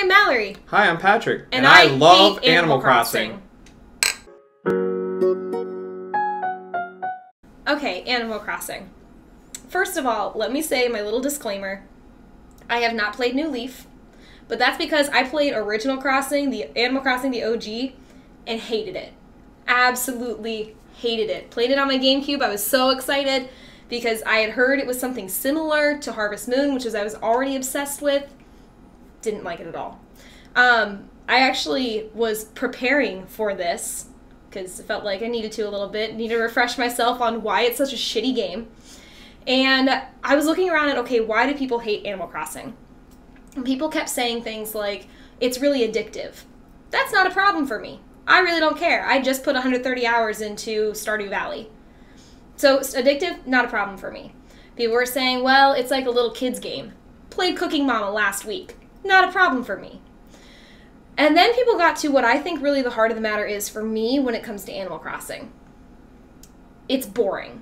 Mallory. Hi, I'm Patrick. And I love hate Animal Crossing. Okay, Animal Crossing. First of all, let me say my little disclaimer. I have not played New Leaf, but that's because I played Original Crossing, the Animal Crossing, the OG, and hated it. Absolutely hated it. Played it on my GameCube. I was so excited because I had heard it was something similar to Harvest Moon, which I was already obsessed with. Didn't like it at all. I actually was preparing for this because it felt like I needed to a little bit. Need to refresh myself on why it's such a shitty game. And I was looking around at, okay, why do people hate Animal Crossing? And people kept saying things like, it's really addictive. That's not a problem for me. I really don't care. I just put 130 hours into Stardew Valley. So addictive, not a problem for me. People were saying, well, it's like a little kid's game. Played Cooking Mama last week. Not a problem for me. And then people got to what I think really the heart of the matter is for me when it comes to Animal Crossing. It's boring.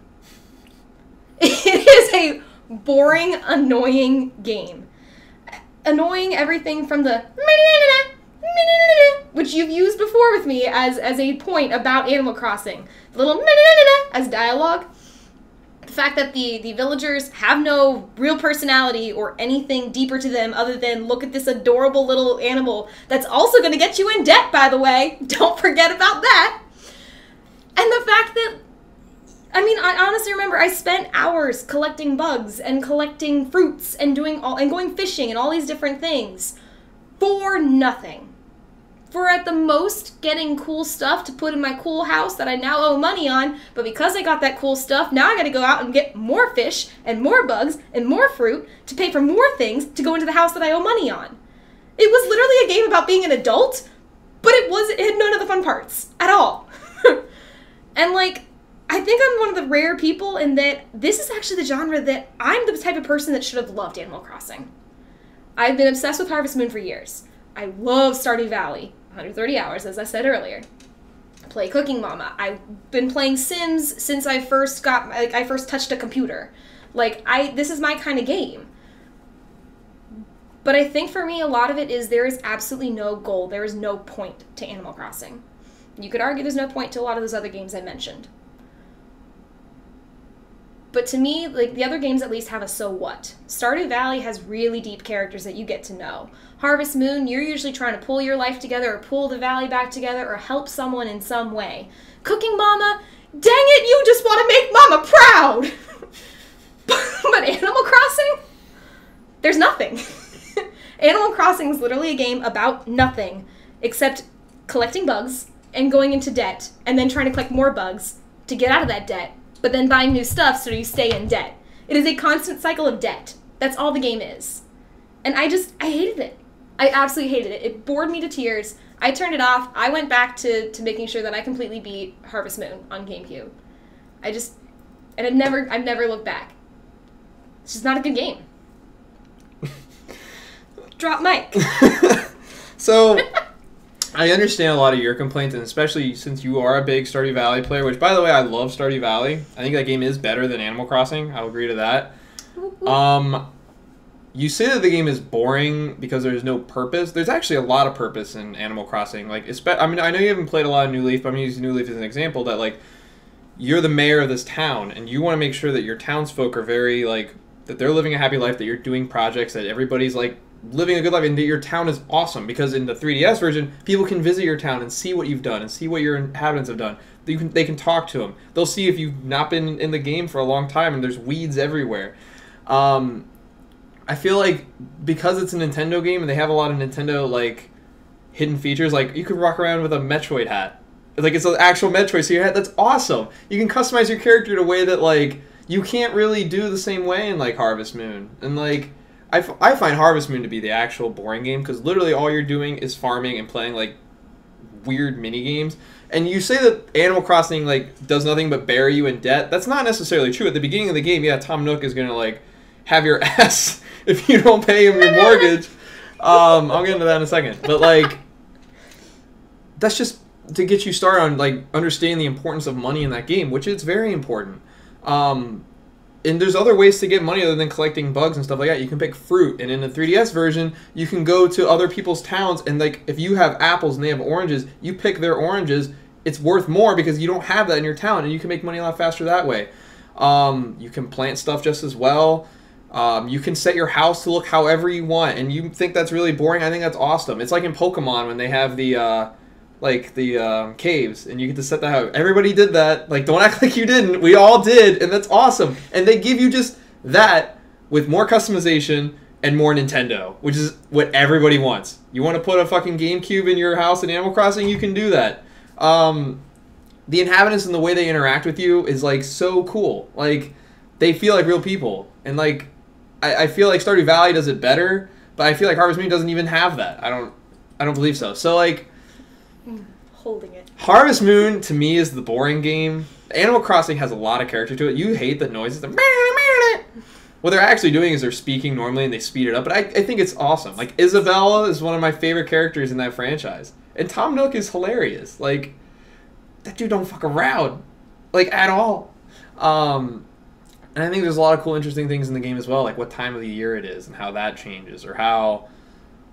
It is a boring, annoying game. Annoying everything from the which you've used before with me as a point about Animal Crossing. The little as dialogue. The fact that the villagers have no real personality or anything deeper to them other than look at this adorable little animal that's also going to get you in debt, by the way. Don't forget about that. And the fact that, I mean, I honestly remember I spent hours collecting bugs and collecting fruits and going fishing and all these different things for nothing. For at the most getting cool stuff to put in my cool house that I now owe money on, but because I got that cool stuff, now I gotta go out and get more fish and more bugs and more fruit to pay for more things to go into the house that I owe money on. It was literally a game about being an adult, but it had none of the fun parts at all. And like, I think I'm one of the rare people in that this is actually the genre that I'm the type of person that should have loved Animal Crossing. I've been obsessed with Harvest Moon for years. I love Stardew Valley, 130 hours, as I said earlier. I play Cooking Mama. I've been playing Sims since I first touched a computer. This is my kind of game. But I think for me, a lot of it is there is absolutely no goal. There is no point to Animal Crossing. You could argue there's no point to a lot of those other games I mentioned. But to me, like, the other games at least have a so what. Stardew Valley has really deep characters that you get to know. Harvest Moon, you're usually trying to pull your life together or pull the valley back together or help someone in some way. Cooking Mama, dang it, you just want to make Mama proud! But Animal Crossing? There's nothing. Animal Crossing is literally a game about nothing except collecting bugs and going into debt and then trying to collect more bugs to get out of that debt, but then buying new stuff so you stay in debt. It is a constant cycle of debt. That's all the game is. And I hated it. I absolutely hated it. It bored me to tears. I turned it off. I went back to making sure that I completely beat Harvest Moon on GameCube. I've never looked back. It's just not a good game. Drop mic. So, I understand a lot of your complaints, and especially since you are a big Stardew Valley player, which, by the way, I love Stardew Valley. I think that game is better than Animal Crossing. I'll agree to that. You say that the game is boring because there's no purpose. There's actually a lot of purpose in Animal Crossing. I know you haven't played a lot of New Leaf, but I'm going to use New Leaf as an example that, like, you're the mayor of this town, and you want to make sure that your townsfolk are very, like, that they're living a happy life, that you're doing projects, that everybody's, like, living a good life, and that your town is awesome. Because in the 3DS version, people can visit your town and see what you've done and see what your inhabitants have done. They can talk to them. They'll see if you've not been in the game for a long time and there's weeds everywhere. I feel like because it's a Nintendo game and they have a lot of Nintendo, like, hidden features, like, you can walk around with a Metroid hat. Like, it's an actual Metroid, so your hat, that's awesome. You can customize your character in a way that, like, you can't really do the same way in, like, Harvest Moon. And, like, I find Harvest Moon to be the actual boring game, because literally all you're doing is farming and playing, like, weird mini-games. And you say that Animal Crossing, like, does nothing but bury you in debt. That's not necessarily true. At the beginning of the game, yeah, Tom Nook is going to, like, have your ass if you don't pay him your mortgage. I'll get into that in a second. But, like, that's just to get you started on, like, understanding the importance of money in that game, which is very important. and there's other ways to get money other than collecting bugs and stuff like that. You can pick fruit, and in the 3DS version, you can go to other people's towns, and like if you have apples and they have oranges, you pick their oranges. It's worth more because you don't have that in your town, and you can make money a lot faster that way. You can plant stuff just as well. You can set your house to look however you want, and you think that's really boring. I think that's awesome. It's like in Pokemon when they have the caves, and you get to set the house. Everybody did that. Like, don't act like you didn't. We all did, and that's awesome. And they give you just that with more customization and more Nintendo, which is what everybody wants. You want to put a fucking GameCube in your house in Animal Crossing, you can do that. The inhabitants and the way they interact with you is like so cool. Like, they feel like real people, and like I feel like Stardew Valley does it better, but I feel like Harvest Moon doesn't even have that. I don't believe so. So like, holding it. Harvest Moon to me is the boring game. Animal Crossing has a lot of character to it. You hate the noises. What they're actually doing is they're speaking normally and they speed it up, but I think it's awesome. Like, Isabella is one of my favorite characters in that franchise, and Tom Nook is hilarious. Like, that dude don't fuck around, like, at all. And I think there's a lot of cool, interesting things in the game as well, like what time of the year it is and how that changes, or how,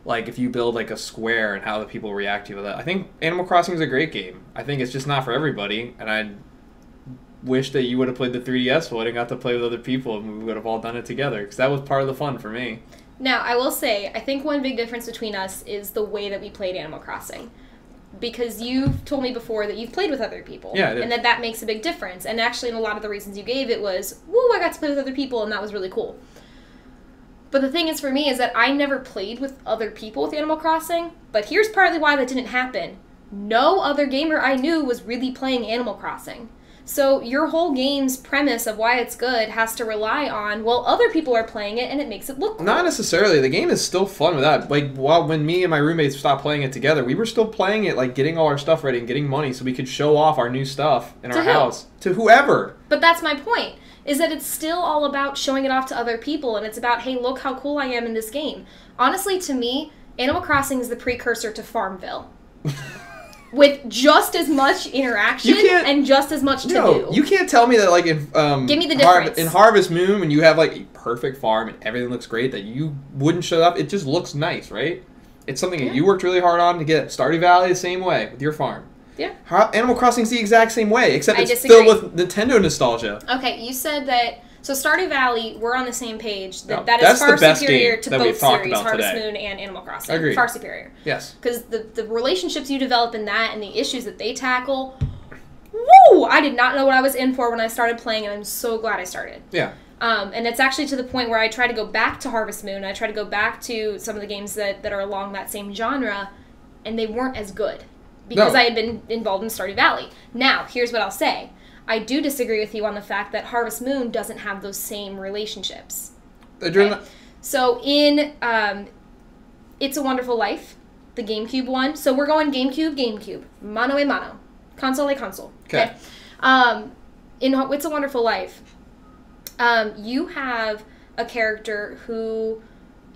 like, if you build like a square and how the people react to that. I think Animal Crossing is a great game. I think it's just not for everybody, and I wish that you would have played the 3DS one and got to play with other people, and we would have all done it together, because that was part of the fun for me. Now, I will say, I think one big difference between us is the way that we played Animal Crossing. Because you've told me before that you've played with other people. Yeah, I did. And that makes a big difference. And actually, in a lot of the reasons you gave, it was, woo, I got to play with other people, and that was really cool. But the thing is, for me, is that I never played with other people with Animal Crossing. But here's partly why that didn't happen. No other gamer I knew was really playing Animal Crossing. So your whole game's premise of why it's good has to rely on, well, other people are playing it, and it makes it look cool. Not necessarily. The game is still fun with that. Like, when me and my roommates stopped playing it together, we were still playing it, like, getting all our stuff ready and getting money so we could show off our new stuff in our house. To whoever. But that's my point, is that it's still all about showing it off to other people, and it's about, hey, look how cool I am in this game. Honestly, to me, Animal Crossing is the precursor to Farmville. With just as much interaction and just as much to do. No, you can't tell me that, like, in give me the difference. In Harvest Moon, when you have like a perfect farm and everything looks great, that you wouldn't show up. It just looks nice, right? It's something that you worked really hard on to get. Stardew Valley the same way with your farm. Yeah. Animal Crossing's the exact same way, except it's disagree. filled with Nintendo nostalgia. Okay, you said that. So Stardew Valley, we're on the same page. That that's is far the best superior game to that both we've talked series, about Harvest today. Moon and Animal Crossing. Agreed. Far superior. Yes. Because the relationships you develop in that and the issues that they tackle, woo! I did not know what I was in for when I started playing, and I'm so glad I started. Yeah. And it's actually to the point where I try to go back to Harvest Moon. I try to go back to some of the games that are along that same genre, and they weren't as good. Because I had been involved in Stardew Valley. Now, here's what I'll say. I do disagree with you on the fact that Harvest Moon doesn't have those same relationships. Okay? So in It's a Wonderful Life, the GameCube one, so we're going GameCube, mano a mano, console a console. Okay. In It's a Wonderful Life, you have a character who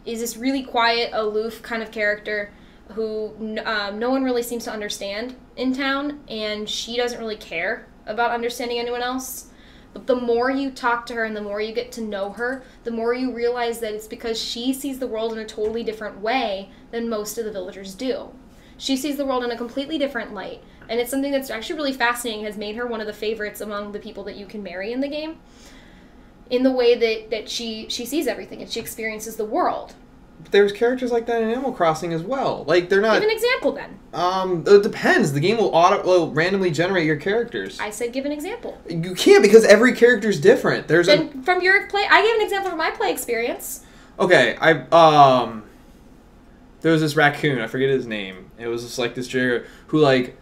is this really quiet, aloof kind of character who no one really seems to understand in town, and she doesn't really care about understanding anyone else. But the more you talk to her and the more you get to know her, the more you realize that it's because she sees the world in a totally different way than most of the villagers do. She sees the world in a completely different light, and it's something that's actually really fascinating, has made her one of the favorites among the people that you can marry in the game, in the way that she sees everything and she experiences the world. There's characters like that in Animal Crossing as well. Like, they're not... Give an example, then. It depends. The game will randomly generate your characters. I said give an example. You can't, because every character's different. From your play... I gave an example from my play experience. Okay, there was this raccoon, I forget his name. It was just like this jigger who, like,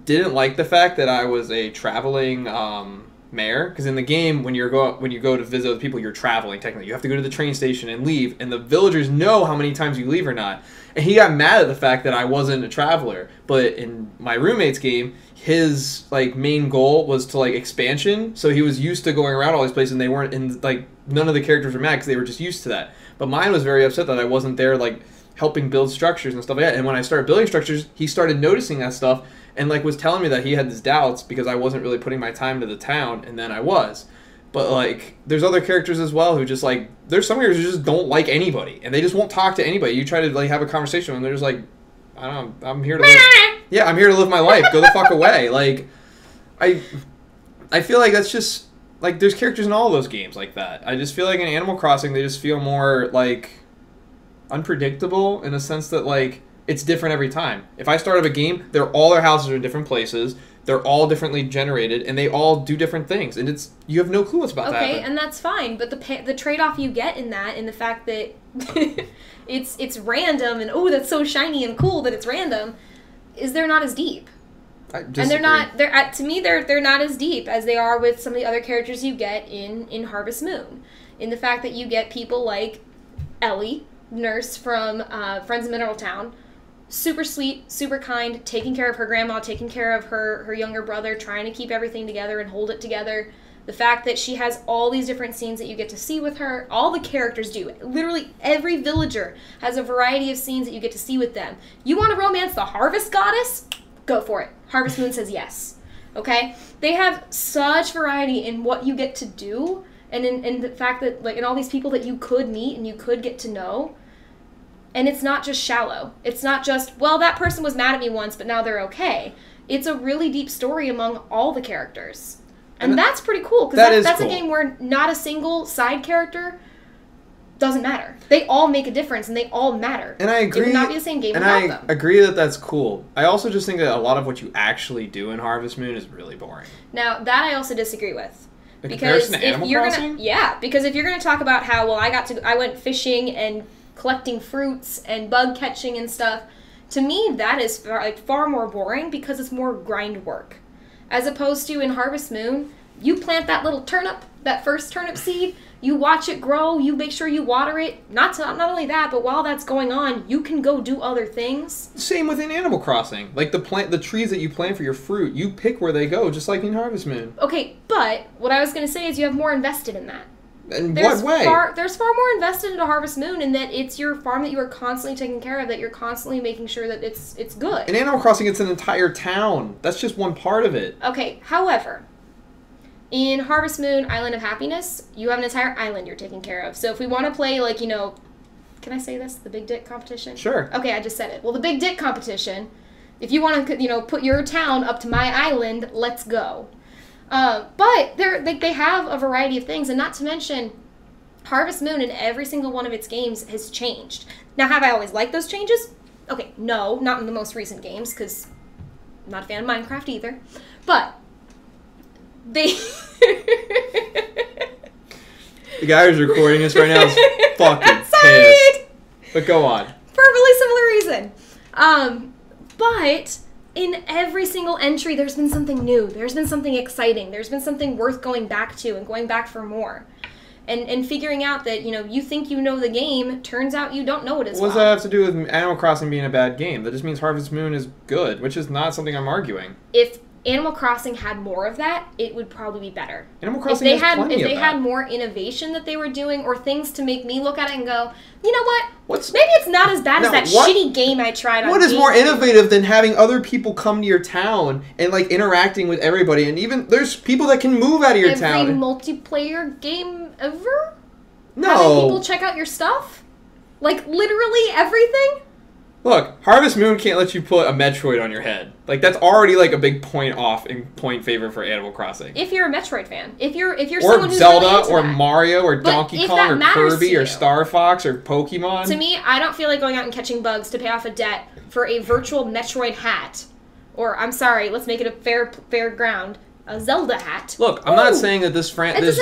didn't like the fact that I was a traveling, mayor, because in the game when you go to visit other people, you're traveling technically. You have to go to the train station and leave, and the villagers know how many times you leave or not. And he got mad at the fact that I wasn't a traveler. But in my roommate's game, his like main goal was to like expansion, so he was used to going around all these places, and they weren't in, like, none of the characters were mad because they were just used to that. But mine was very upset that I wasn't there, like, helping build structures and stuff like that. And when I started building structures, he started noticing that stuff, and like was telling me that he had his doubts because I wasn't really putting my time into the town, and then I was. But, like, there's other characters as well who just, like, there's some characters who just don't like anybody. And they just won't talk to anybody. You try to, like, have a conversation with them, they're just like, I don't know, I'm here to live. Yeah, I'm here to live my life. Go the fuck away. Like, I feel like that's just, like, there's characters in all of those games like that. I just feel like in Animal Crossing, they just feel more, like, unpredictable in a sense that, like, it's different every time. If I start up a game, all their houses are in different places. They're all differently generated, and they all do different things, and you have no clue what's about to happen. Okay, and that's fine, but the trade-off you get in that, in the fact that it's random, and oh, that's so shiny and cool that it's random, is they're not as deep. And they're not. To me, they're not as deep as they are with some of the other characters you get in Harvest Moon. In the fact that you get people like Ellie, nurse from Friends of Mineral Town. Super sweet, super kind, taking care of her grandma, taking care of her younger brother, trying to keep everything together and hold it together. The fact that she has all these different scenes that you get to see with her, all the characters do. Literally every villager has a variety of scenes that you get to see with them. You want to romance the harvest goddess? Go for it. Harvest Moon says yes. Okay? They have such variety in what you get to do, and in the fact that, like, in all these people that you could meet and you could get to know. And it's not just shallow. It's not just, well, that person was mad at me once, but now they're okay. It's a really deep story among all the characters. And that's pretty cool, because that's cool. A game where not a single side character doesn't matter. They all make a difference, and they all matter. And I agree. It would not be the same game without them. And I agree that that's cool. I also just think that a lot of what you actually do in Harvest Moon is really boring. Now, that I also disagree with. In comparison to Animal Crossing? Because if you're going to talk about how, well, I went fishing and collecting fruits and bug catching and stuff, to me that is far more boring because it's more grind work. As opposed to in Harvest Moon, you plant that little turnip, that first turnip seed, you watch it grow, you make sure you water it. Not only that, but while that's going on, you can go do other things. Same within Animal Crossing. Like the trees that you plant for your fruit, you pick where they go, just like in Harvest Moon. Okay, but what I was going to say is you have more invested in that. In what way? There's far more invested into Harvest Moon in that it's your farm that you are constantly taking care of, that you're constantly making sure that it's good. In Animal Crossing, it's an entire town. That's just one part of it. Okay, however, in Harvest Moon, Island of Happiness, you have an entire island you're taking care of. So if we want to play, like, you know, can I say this? The Big Dick competition? Sure. Okay, I just said it. Well, the Big Dick competition, if you want to, you know, put your town up to my island, let's go. But they have a variety of things, and not to mention, Harvest Moon in every single one of its games has changed. Now, have I always liked those changes? Okay, no, not in the most recent games, because I'm not a fan of Minecraft either. But they... The guy who's recording this right now is fucking pissed. But go on. Perfectly similar reason. But in every single entry, there's been something new. There's been something exciting. There's been something worth going back to and going back for more. And figuring out that, you know, you think you know the game, turns out you don't know it as well. What does that have to do with Animal Crossing being a bad game? That just means Harvest Moon is good, which is not something I'm arguing. If Animal Crossing had more of that, it would probably be better. Animal Crossing has plenty of that. If they had more innovation that they were doing, or things to make me look at it and go, you know what? Maybe it's not as bad as that shitty game I tried on. What is more innovative than having other people come to your town and, like, interacting with everybody? And even there's people that can move out of your town. Every multiplayer game ever? No. Having people check out your stuff? Like, literally everything? Look, Harvest Moon can't let you put a Metroid on your head. Like, that's already, like, a big point off in point favor for Animal Crossing. If you're a Metroid fan. If you're or someone who's Zelda, really into or that. Mario, or Donkey Kong, or Kirby, or Star Fox, or Pokemon. To me, I don't feel like going out and catching bugs to pay off a debt for a virtual Metroid hat. Or, I'm sorry, let's make it a fair ground. A Zelda hat. Look, I'm not saying that this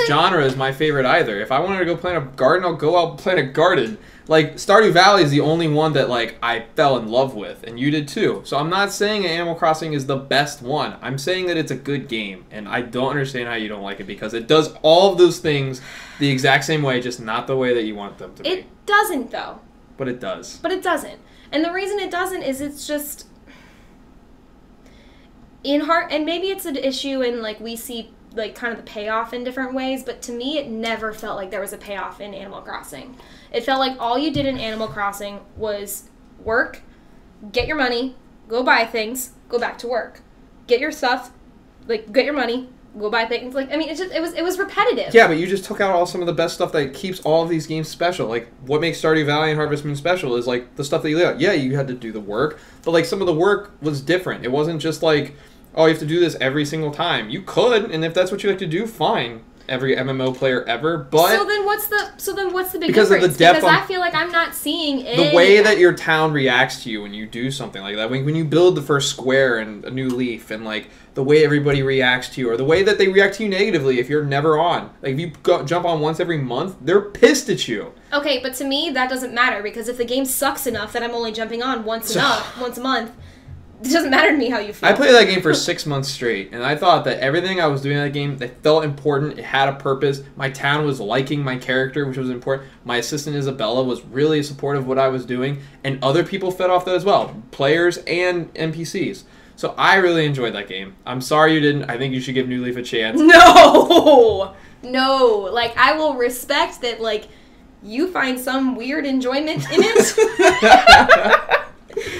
genre is my favorite either. If I wanted to go plant a garden, I'll go out and plant a garden. Like, Stardew Valley is the only one that, like, I fell in love with, and you did too. So I'm not saying Animal Crossing is the best one. I'm saying that it's a good game, and I don't understand how you don't like it, because it does all of those things the exact same way, just not the way that you want them to be. It doesn't, though. But it does. But it doesn't. And the reason it doesn't is it's just... and maybe it's an issue in, like, we see, like, kind of the payoff in different ways, but to me it never felt like there was a payoff in Animal Crossing. It felt like all you did in Animal Crossing was work, get your money, go buy things, go back to work. Get your stuff, like, get your money, go buy things. Like, I mean, it was repetitive. Yeah, but you just took out all some of the best stuff that keeps all of these games special. Like, what makes Stardew Valley and Harvest Moon special is, like, the stuff that you laid out. Yeah, you had to do the work, but, like, some of the work was different. It wasn't just, like, oh, you have to do this every single time. You could, and if that's what you like to do, fine. Every MMO player ever, but so then what's the big because difference? Of the depth because I feel like I'm not seeing the way that your town reacts to you when you do something like that. When you build the first square and a new leaf, and like the way everybody reacts to you, or the way that they react to you negatively if you're never on. Like if you jump on once every month, they're pissed at you. Okay, but to me that doesn't matter because if the game sucks enough that I'm only jumping on once a month. It doesn't matter to me how you feel. I played that game for 6 months straight, and I thought that everything I was doing in that game, it felt important, it had a purpose. My town was liking my character, which was important. My assistant Isabella was really supportive of what I was doing, and other people fed off that as well, players and NPCs. So I really enjoyed that game. I'm sorry you didn't. I think you should give New Leaf a chance. No! No. Like, I will respect that, like, you find some weird enjoyment in it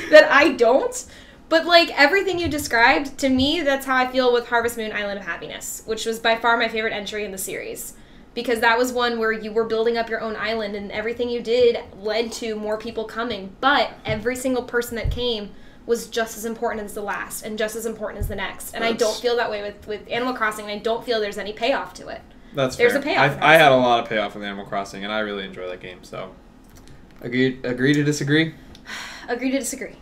that I don't. But, like, everything you described, to me, that's how I feel with Harvest Moon Island of Happiness, which was by far my favorite entry in the series. Because that was one where you were building up your own island, and everything you did led to more people coming. But every single person that came was just as important as the last, and just as important as the next. And I don't feel that way with Animal Crossing, and I don't feel there's any payoff to it. That's There's fair. a payoff. I had a lot of payoff in Animal Crossing, and I really enjoy that game, so... Agree to disagree? Agree to disagree.